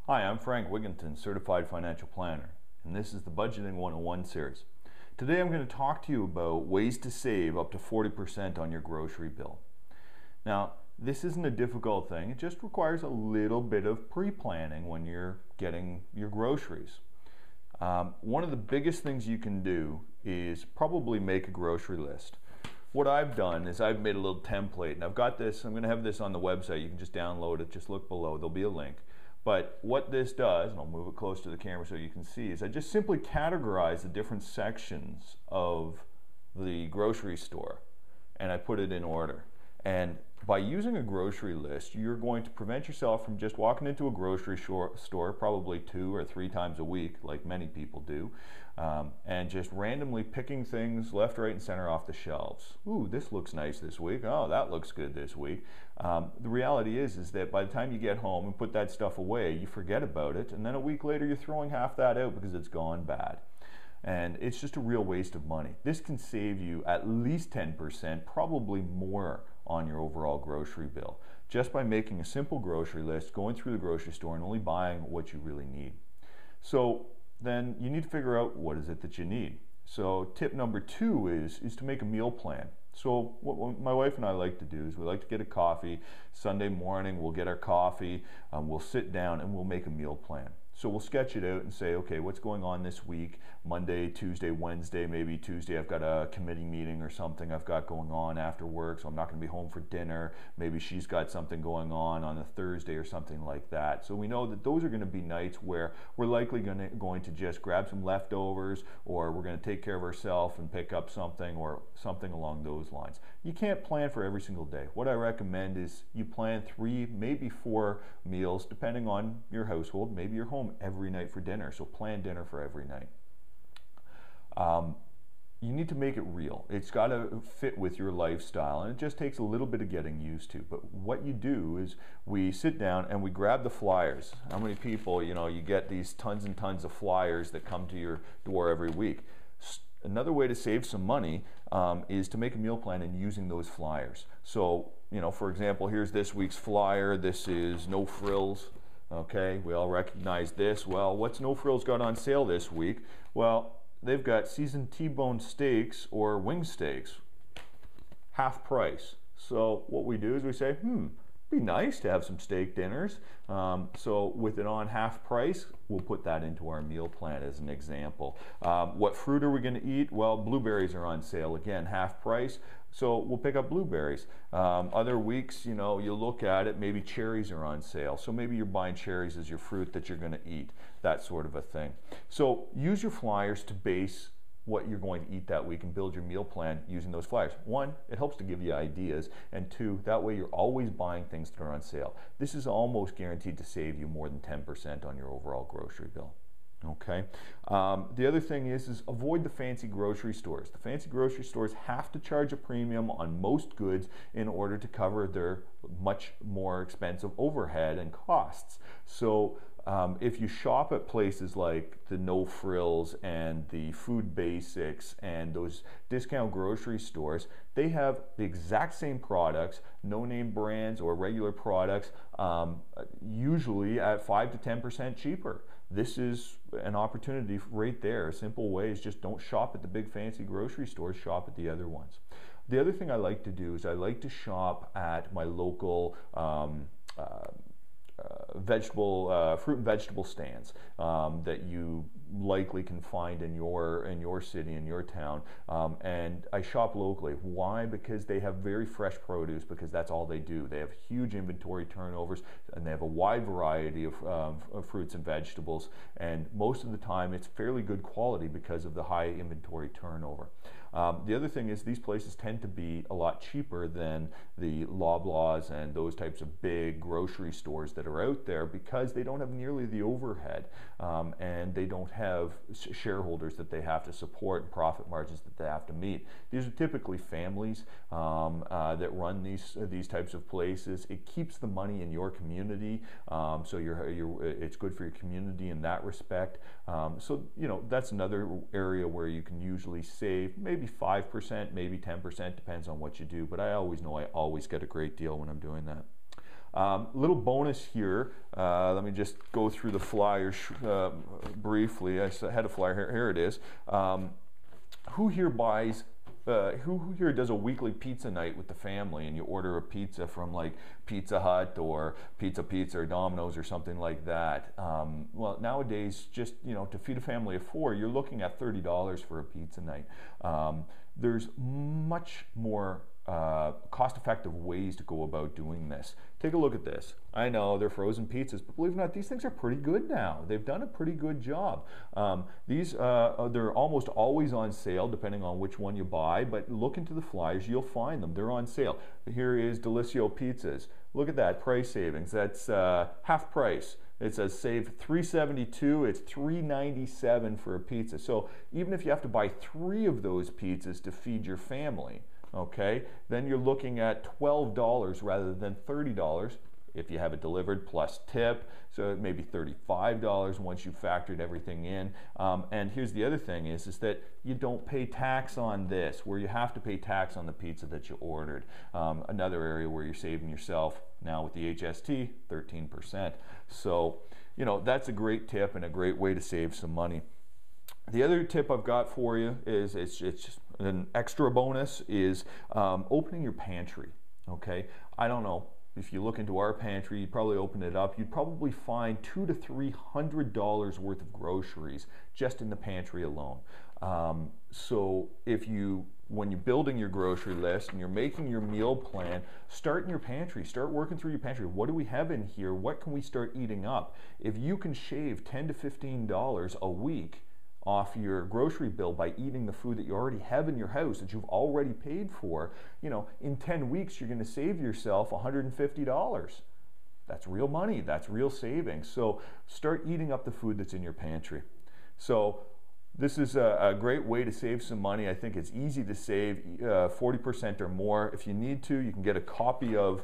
Hi, I'm Frank Wigginton, Certified Financial Planner, and this is the Budgeting 101 series. Today I'm going to talk to you about ways to save up to 40% on your grocery bill. Now, this isn't a difficult thing, it just requires a little bit of pre-planning when you're getting your groceries. One of the biggest things you can do is probably make a grocery list. What I've done is I've made a little template, and I've got this, I'm going to have this on the website. You can just download it, just look below, there'll be a link. But what this does, and I'll move it close to the camera so you can see, is I just simply categorize the different sections of the grocery store and I put it in order. And by using a grocery list, you're going to prevent yourself from just walking into a grocery store probably 2 or 3 times a week, like many people do, and just randomly picking things left, right, and center off the shelves. Ooh, this looks nice this week. Oh, that looks good this week. The reality is that by the time you get home and put that stuff away, you forget about it, and then a week later you're throwing half that out because it's gone bad. And it's just a real waste of money. This can save you at least 10%, probably more, on your overall grocery bill, just by making a simple grocery list, going through the grocery store and only buying what you really need. So then you need to figure out what is it that you need. So tip number 2 is to make a meal plan. So what my wife and I like to do is we like to get a coffee. Sunday morning we'll get our coffee, we'll sit down and we'll make a meal plan. So we'll sketch it out and say, okay, what's going on this week? Monday, Tuesday, Wednesday, maybe Tuesday I've got a committee meeting or something I've got going on after work, so I'm not going to be home for dinner. Maybe she's got something going on a Thursday or something like that. So we know that those are going to be nights where we're likely going to just grab some leftovers, or we're going to take care of ourselves and pick up something or something along those lines. You can't plan for every single day. What I recommend is you plan 3, maybe 4 meals, depending on your household. Maybe you're home every night for dinner, so plan dinner for every night. You need to make it real. It's got to fit with your lifestyle, and it just takes a little bit of getting used to. But what you do is we sit down and we grab the flyers. How many people, you get these tons and tons of flyers that come to your door every week. Another way to save some money is to make a meal plan and using those flyers. So, for example, here's this week's flyer. This is No Frills. Okay, we all recognize this. Well, what's No Frills got on sale this week? Well, they've got seasoned T-bone steaks or wing steaks, half price. So what we do is we say, be nice to have some steak dinners. So with it on half price, we'll put that into our meal plan as an example. What fruit are we going to eat? Well, blueberries are on sale, again, half price. So we'll pick up blueberries. Other weeks, you look at it, maybe cherries are on sale. So maybe you're buying cherries as your fruit that you're going to eat, that sort of a thing. So use your flyers to base what you're going to eat that week and build your meal plan using those flyers. 1, it helps to give you ideas, and 2, that way you're always buying things that are on sale. This is almost guaranteed to save you more than 10% on your overall grocery bill. Okay. The other thing is avoid the fancy grocery stores. The fancy grocery stores have to charge a premium on most goods in order to cover their much more expensive overhead and costs. So if you shop at places like the No Frills and the Food Basics and those discount grocery stores, they have the exact same products, no-name brands or regular products, usually at 5 to 10% cheaper. This is an opportunity right there. A simple way is just don't shop at the big fancy grocery stores, shop at the other ones. The other thing I like to do is I like to shop at my local fruit and vegetable stands that you likely can find in your city, in your town, and I shop locally. Why? Because they have very fresh produce, because that's all they do. They have huge inventory turnovers, and they have a wide variety of fruits and vegetables, and most of the time it's fairly good quality because of the high inventory turnover. The other thing is these places tend to be a lot cheaper than the Loblaws and those types of big grocery stores that are out there, because they don't have nearly the overhead, and they don't have shareholders that they have to support and profit margins that they have to meet. These are typically families that run these types of places. It keeps the money in your community, so it's good for your community in that respect. So that's another area where you can usually save maybe 5%, maybe 10%, depends on what you do. But I always know I always get a great deal when I'm doing that. Little bonus here, let me just go through the flyers briefly. I had a flyer here, here it is. Who here buys who here does a weekly pizza night with the family, and you order a pizza from like Pizza Hut or Pizza or Domino's or something like that? Well, nowadays, just to feed a family of 4, you're looking at $30 for a pizza night. There's much more cost-effective ways to go about doing this. Take a look at this. I know they're frozen pizzas, but believe it or not, these things are pretty good now. They've done a pretty good job. They're almost always on sale, depending on which one you buy, but look into the flyers, you'll find them. They're on sale. Here is Delissio Pizzas. Look at that, price savings. That's half price. It says save $3.72, it's $3.97 for a pizza. So even if you have to buy 3 of those pizzas to feed your family, okay, then you're looking at $12 rather than $30 if you have it delivered plus tip. So it may be $35 once you've factored everything in. And here's the other thing is that you don't pay tax on this, where you have to pay tax on the pizza that you ordered. Another area where you're saving yourself now with the HST, 13%. So, that's a great tip and a great way to save some money. The other tip I've got for you is, it's just an extra bonus, is opening your pantry, okay? I don't know, if you look into our pantry, you'd probably open it up, you'd probably find $200 to $300 worth of groceries just in the pantry alone. So when you're building your grocery list and you're making your meal plan, start in your pantry, start working through your pantry. What do we have in here? What can we start eating up? If you can shave $10 to $15 a week off your grocery bill by eating the food that you already have in your house that you've already paid for, in 10 weeks you're going to save yourself $150. That's real money, that's real savings. So start eating up the food that's in your pantry. So this is a great way to save some money. I think it's easy to save 40% or more. If you need to, you can get a copy of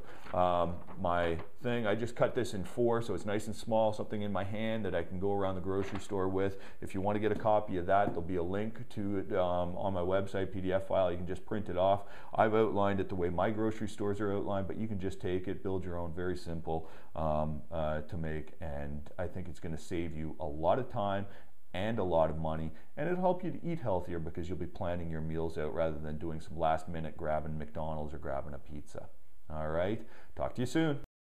my thing. I just cut this in 4, so it's nice and small, something in my hand that I can go around the grocery store with. If you want to get a copy of that, there'll be a link to it on my website, PDF file. You can just print it off. I've outlined it the way my grocery stores are outlined, but you can just take it, build your own, very simple to make, and I think it's going to save you a lot of time and a lot of money, and it'll help you to eat healthier because you'll be planning your meals out rather than doing some last minute grabbing McDonald's or grabbing a pizza. All right, talk to you soon.